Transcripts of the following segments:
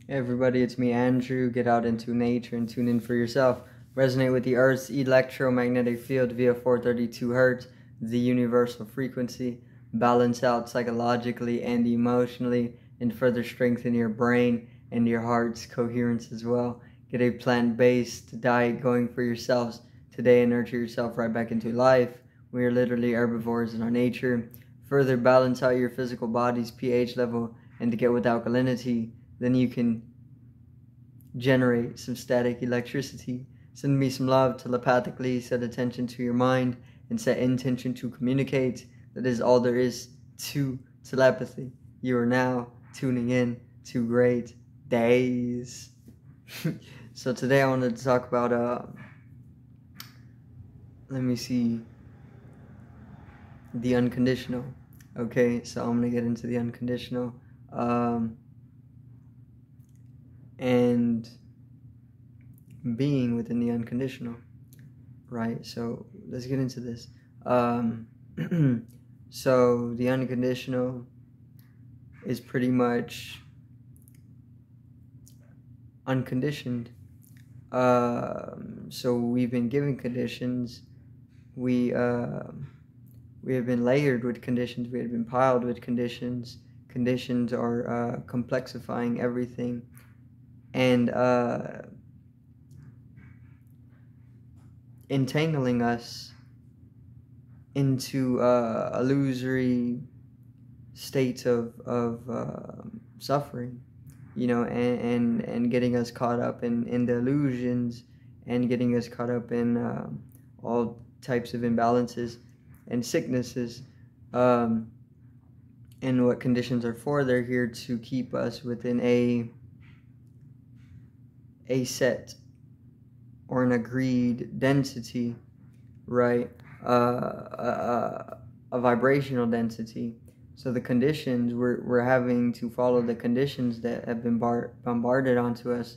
Hey everybody, it's me, Andrew. Get out into nature and tune in for yourself. Resonate with the Earth's electromagnetic field via 432 Hertz, the universal frequency. Balance out psychologically and emotionally, and further strengthen your brain and your heart's coherence as well. Get a plant-based diet going for yourselves today and nurture yourself right back into life. We are literally herbivores in our nature. Further balance out your physical body's pH level, and to get with alkalinity, then you can generate some static electricity. Send me some love telepathically, set attention to your mind, and set intention to communicate. That is all there is to telepathy. You are now tuning in to Great Days. So today I wanted to talk about, the unconditional. Okay, so I'm going to get into the unconditional. And being within the unconditional, right? So let's get into this. So the unconditional is pretty much unconditioned. So we've been given conditions. We have been layered with conditions. We have been piled with conditions. Conditions are complexifying everything. And entangling us into illusory states of suffering, you know, and getting us caught up in the illusions, and getting us caught up in all types of imbalances and sicknesses. And what conditions are for, they're here to keep us within a set or an agreed density, right? A vibrational density. So the conditions, we're having to follow the conditions that have been bombarded onto us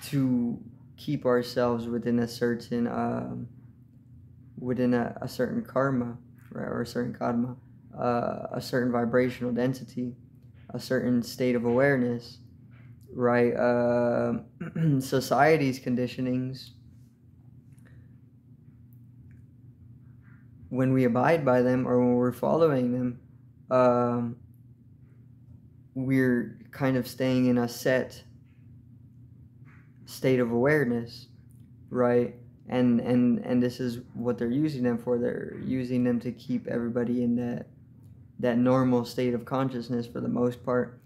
to keep ourselves within a certain a certain karma, right? Or a certain karma, a certain vibrational density, a certain state of awareness, right? Society's conditionings, when we abide by them or when we're following them, we're kind of staying in a set state of awareness, right? And this is what they're using them for. They're using them to keep everybody in that normal state of consciousness for the most part,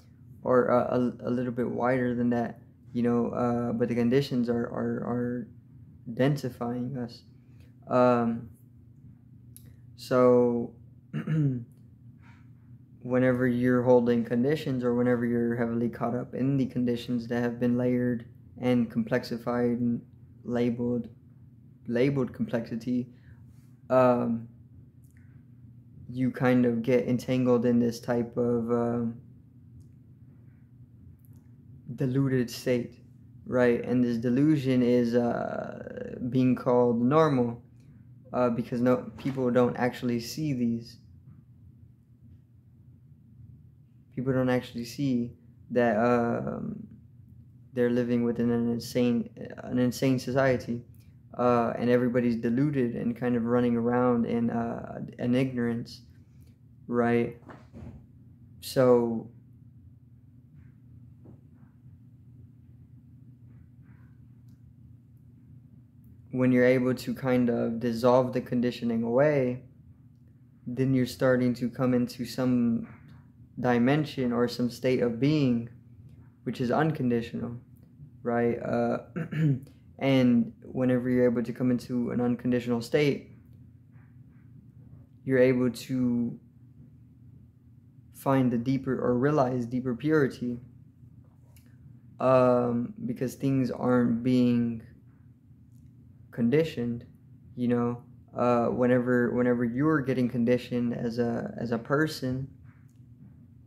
or a little bit wider than that, you know, but the conditions are densifying us. So whenever you're holding conditions, or whenever you're heavily caught up in the conditions that have been layered and complexified and labeled complexity, you kind of get entangled in this type of deluded state, right? And this delusion is being called normal, because people don't actually see these. People don't actually see that they're living within an insane society, and everybody's deluded and kind of running around in an ignorance, right? So when you're able to kind of dissolve the conditioning away, then you're starting to come into some dimension or some state of being which is unconditional, right? And whenever you're able to come into an unconditional state, you're able to find the deeper, or realize deeper purity, because things aren't being conditioned, you know. Whenever you're getting conditioned as a person,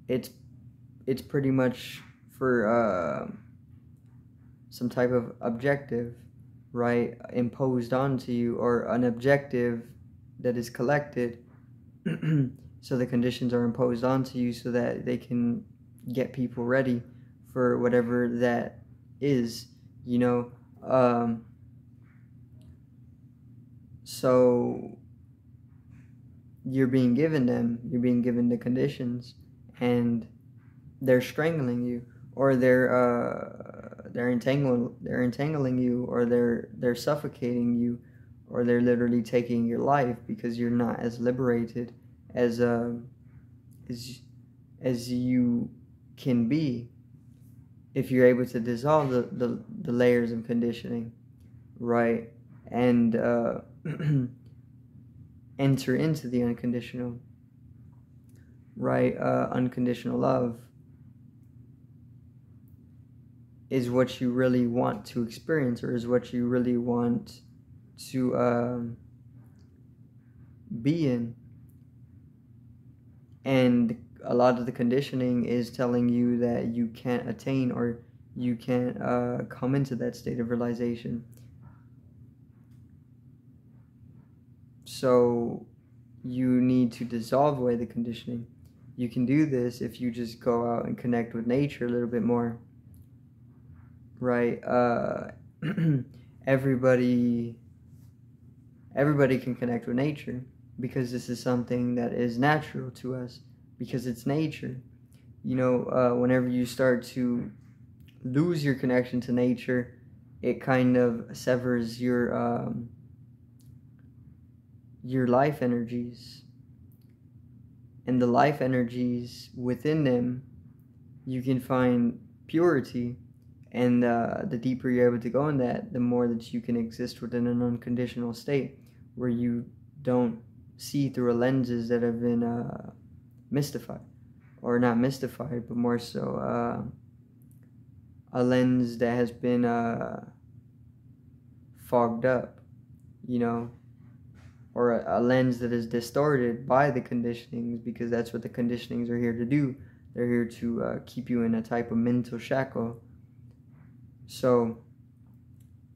it's pretty much for some type of objective, right, imposed onto you, or an objective that is collected. So the conditions are imposed onto you so that they can get people ready for whatever that is, you know. So you're being given the conditions, and they're strangling you, or they're entangling you, or they're suffocating you, or they're literally taking your life because you're not as liberated as as you can be if you're able to dissolve the layers of conditioning, right? And enter into the unconditional, right? Unconditional love is what you really want to experience, or is what you really want to be in. And a lot of the conditioning is telling you that you can't attain, or you can't come into that state of realization. So you need to dissolve away the conditioning. You can do this if you just go out and connect with nature a little bit more, right? Everybody can connect with nature, because this is something that is natural to us, because it's nature. You know, whenever you start to lose your connection to nature, it kind of severs your life energies. And the life energies, within them, you can find purity. And the deeper you're able to go in that, the more that you can exist within an unconditional state, where you don't see through lenses that have been mystified, or not mystified, but more so a lens that has been fogged up, you know, or a lens that is distorted by the conditionings, because that's what the conditionings are here to do. They're here to keep you in a type of mental shackle. So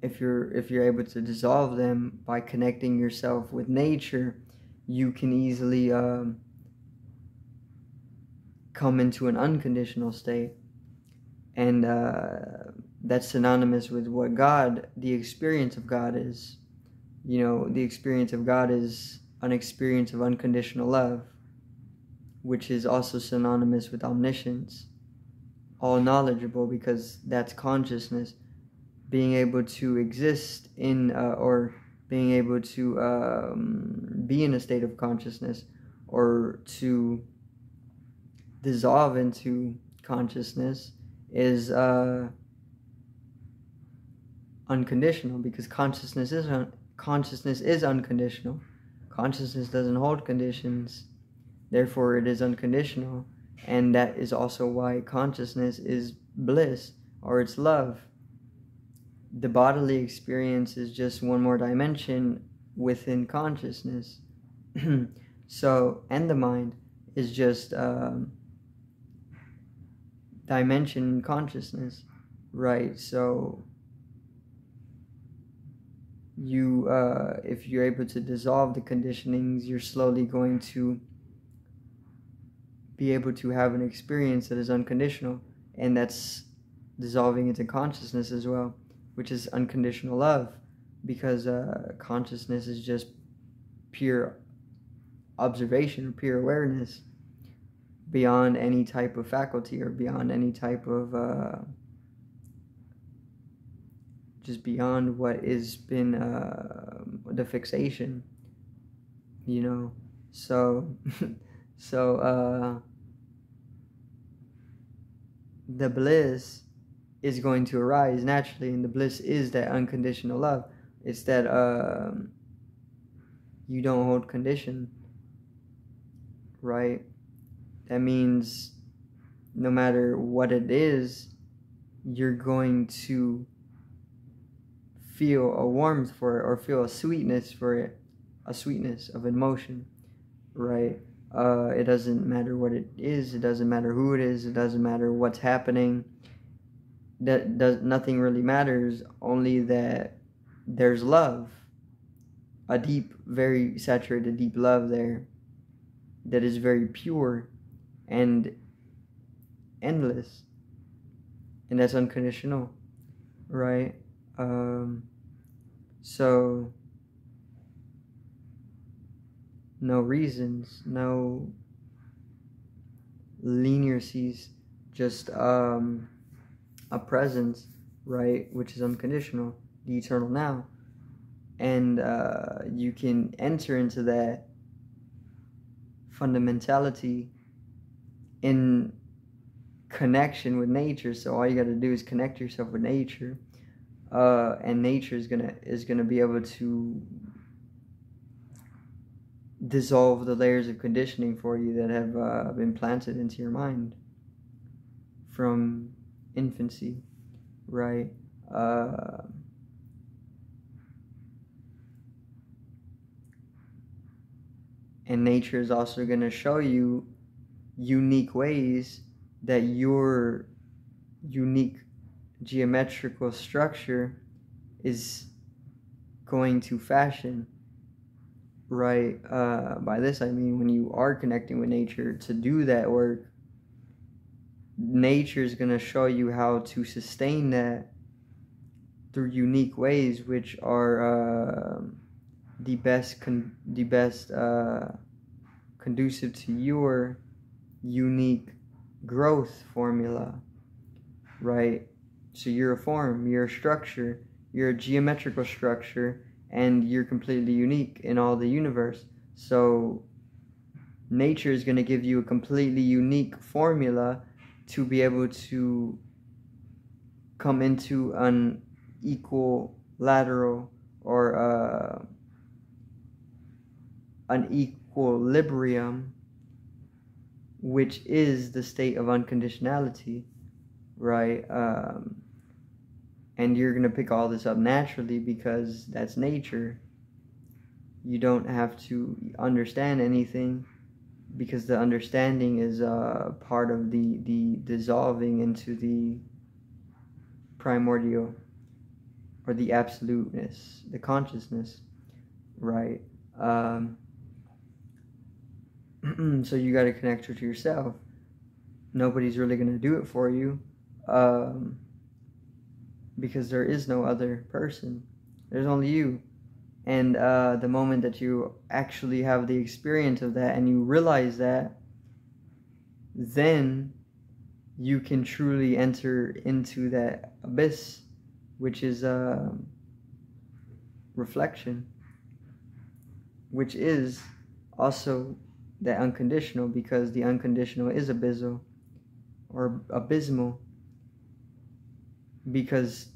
if you're able to dissolve them by connecting yourself with nature, you can easily come into an unconditional state. And that's synonymous with what God, the experience of God, is. You know, the experience of God is an experience of unconditional love, which is also synonymous with omniscience, all knowledgeable, because that's consciousness, being able to exist in, or being able to be in a state of consciousness, or to dissolve into consciousness, is unconditional, because consciousness is unconditional. Consciousness doesn't hold conditions, therefore it is unconditional. And that is also why consciousness is bliss, or it's love. The bodily experience is just one more dimension within consciousness. So, and the mind is just dimension consciousness, right? So you if you're able to dissolve the conditionings, you're slowly going to be able to have an experience that is unconditional, and that's dissolving into consciousness as well, which is unconditional love, because consciousness is just pure observation, pure awareness, beyond any type of faculty, or beyond any type of just beyond what has been the fixation, you know. So the bliss is going to arise naturally, and the bliss is that unconditional love. It's that you don't hold condition, right? That means no matter what it is, you're going to feel a warmth for it, or feel a sweetness for it, a sweetness of emotion, right? It doesn't matter what it is, it doesn't matter who it is, it doesn't matter what's happening. Nothing really matters, only that there's love, a deep, very saturated deep love there, that is very pure and endless. and that's unconditional, right? So no reasons, no leniencies, just a presence, right, which is unconditional, the eternal now. And you can enter into that fundamentality in connection with nature. So all you got to do is connect yourself with nature, and nature is gonna be able to dissolve the layers of conditioning for you that have been planted into your mind from infancy, right? And nature is also going to show you unique ways that your unique geometrical structure is going to fashion, right? By this I mean, when you are connecting with nature to do that work, nature is going to show you how to sustain that through unique ways, which are the best conducive to your unique growth formula, right? So you're a form, you're a structure, you're a geometrical structure, and you're completely unique in all the universe. So nature is going to give you a completely unique formula to be able to come into an equilateral or an equilibrium, which is the state of unconditionality, right? And you're going to pick all this up naturally because that's nature. You don't have to understand anything because the understanding is part of the dissolving into the primordial or the absoluteness, the consciousness, right? So you got to connect with yourself. Nobody's really going to do it for you, because there is no other person. There's only you. And the moment that you actually have the experience of that and you realize that, then you can truly enter into that abyss, which is reflection, which is also that unconditional, because the unconditional is abyssal or abysmal, because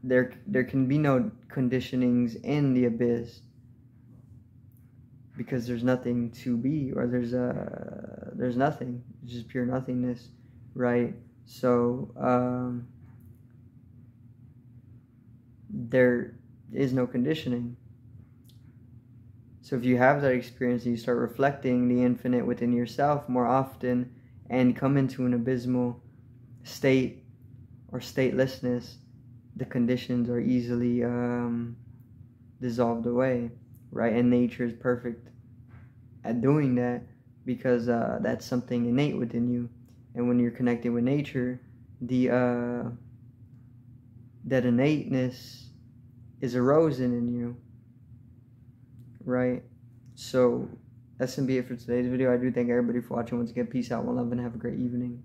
there can be no conditionings in the abyss, because there's nothing to be, or there's nothing. It's just pure nothingness, right? So there is no conditioning. So if you have that experience and you start reflecting the infinite within yourself more often and come into an abysmal state or statelessness, the conditions are easily dissolved away, right? And nature is perfect at doing that because that's something innate within you. And when you're connected with nature, that innateness is arisen in you, right? So that's gonna be it for today's video. I do thank everybody for watching. Once again, peace out, one love, and have a great evening.